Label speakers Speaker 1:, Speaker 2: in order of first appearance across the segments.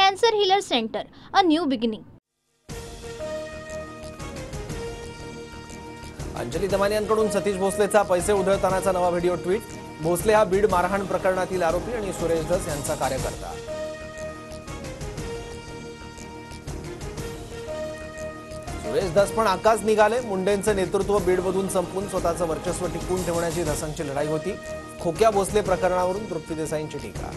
Speaker 1: Cancer Healer Center, a new beginning.
Speaker 2: Anjali दमानियांकडून Satish भोसलेचा पैसे उधळतानाचा नवा video tweet. Bhosale हा बीड मारहाण प्रकरणातील आरोपी आणि सुरेश धस यांचा कार्यकर्ता। सुरेश धस पण आकाश निघाले। मुंडेंचं नेतृत्व बीडमधून संपून स्वतःचं वर्चस्व टिकवून ठेवण्याची धसांची लढाई होती। खोक्या भोसले प्रकरणावरून तृप्ती देसाईंची टीका।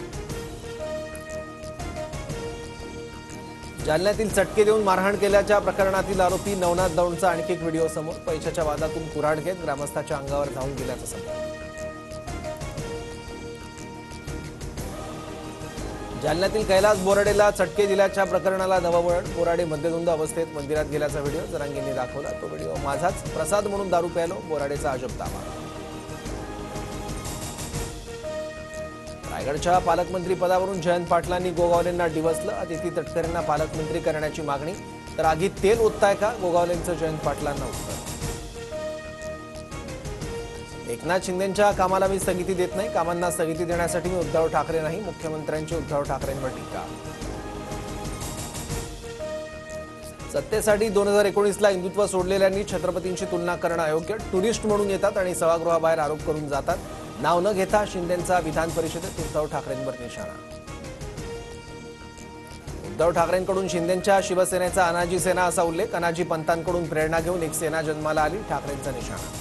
Speaker 2: जालन्यातील चटके देऊन मारहाण केल्याच्या प्रकरणातील आरोपी नवनाथ दौंडचा आणखी एक व्हिडिओ समोर। पैशाच्या वादातून कुऱ्हाड घेत ग्रामस्थाच्या अंगावर धावून गेल्याचं समोर। जालन्यातील कैलास बोराडेला चटके दिल्याच्या प्रकरणाला नवं वळण। बोराडे मद्यधुंद अवस्थेत मंदिरात गेल्याचा व्हिडिओ जरांगेंनी दाखवला। तो व्हिडिओ माझाच, प्रसाद म्हणून दारू प्यायलो, बोराडेचा अजब दावा। रायगडच्या पालकमंत्री पदावरून जयंत पाटलांनी गोगावलेंना डिवचलं। अदिती तटकरेंना पालकमंत्री करण्याची मागणी, तर आगीत तेल ओतताय का, गोगावलेंचं जयंत पाटलांना उत्तर। एकनाथ शिंदेंच्या कामाला मी स्थगिती देत नाही, कामांना स्थगिती देण्यासाठी मी उद्धव ठाकरे नाही, मुख्यमंत्र्यांची उद्धव ठाकरेंवर टीका। सत्तेसाठी 2019ला हिंदुत्व सोडलेल्यांनी छत्रपतींची तुलना करणं अयोग्य। टुरिस्ट म्हणून येतात आणि सभागृहाबाहेर आरोप करून जातात। नाव न घेता शिंदेंचा विधान परिषदेत उद्धव ठाकरेंवर निशाणा। उद्धव ठाकरेंकडून शिंदेंच्या शिवसेनेचा अनाजी सेना असा उल्लेख। अनाजी पंतांकडून प्रेरणा घेऊन एक सेना जन्माला आली, ठाकरेंचा निशाणा।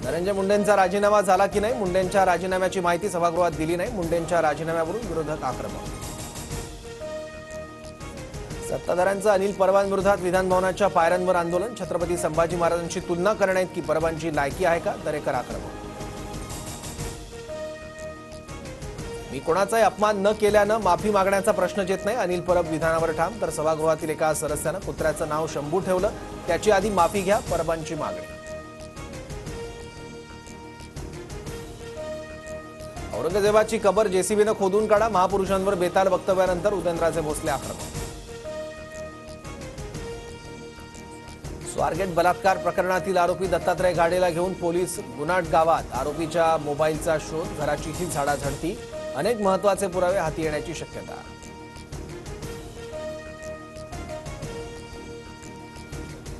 Speaker 2: धनंजय मुंडेंचा राजीनामा झाला की नाही, मुंडेंच्या राजीनाम्याची माहिती सभागृहात दिली नाही। मुंडेंच्या राजीनाम्यावरून विरोधक आक्रमक। सत्ताधाऱ्यांचं अनिल परबांविरोधात विधानभवनाच्या पायऱ्यांवर आंदोलन। छत्रपती संभाजी महाराजांची तुलना करण्याइतकी परबांची लायकी आहे का, दरेकर आक्रमक। मी कोणाचाही अपमान न केल्यानं माफी मागण्याचा प्रश्नच येत नाही, अनिल परब विधानावर ठाम। तर सभागृहातील एका सदस्यानं कुत्र्याचं नाव शंभू ठेवलं, त्याची आधी माफी घ्या, परबांची मागणी। औरंगजेबाची कबर जेसीबीनं खोदून काढा, महापुरुषांवर बेताल वक्तव्यानंतर उदयनराजे भोसले आक्रमक। स्वारगेट बलात्कार प्रकरणातील आरोपी दत्तात्रय गाडेला घेऊन पोलीस गुनाट गावात। आरोपीच्या मोबाईलचा शोध, घराचीही झाडाझडती। अनेक महत्त्वाचे पुरावे हाती येण्याची शक्यता।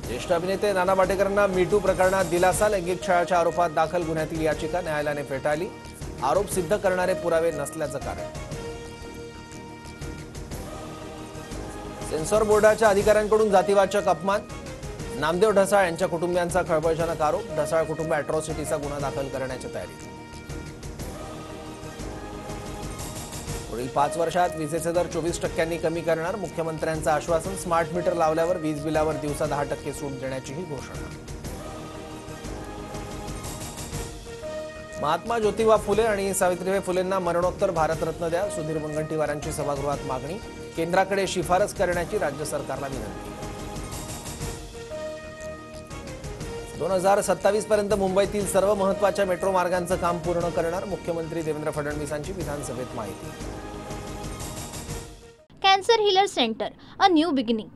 Speaker 2: ज्येष्ठ अभिनेते नाना पाटेकरांना मीटू प्रकरणात दिलासा। लैंगिक छळाच्या आरोपात दाखल गुन्ह्यातील याचिका न्यायालयाने फेटाळली। आरोप सिद्ध करणारे पुरावे नसल्याचं कारण। सेन्सॉर बोर्डाच्या अधिकाऱ्यांकडून जातीवाचक अपमान। नामदेव ढसाळ यांच्या कुटुंबियांचा खळबळजनक आरोप। ढसाळ कुटुंब अॅट्रॉसिटीचा गुन्हा दाखल करण्याच्या तयारीत। पुढील 5 वर्षात विजेचे दर 24% कमी करणार, मुख्यमंत्र्यांचं आश्वासन। स्मार्ट मीटर लावल्यावर वीज बिलावर दिवसा 10% सूट देण्याचीही घोषणा। महात्मा ज्योतिबा फुले आणि सावित्रीबाई फुलेंना मरणोत्तर भारतरत्न द्या, सुधीर मुनगंटीवारांची सभागृहात मागणी। केंद्राकडे शिफारस करण्याची राज्य सरकारला विनंती। 2027 पर्यंत मुंबईतील सर्व महत्त्वाच्या मेट्रो मार्गांचं काम पूर्ण करणार, मुख्यमंत्री देवेंद्र फडणवीसांची विधानसभेत माहिती।
Speaker 1: Cancer Healer Center, a new beginning.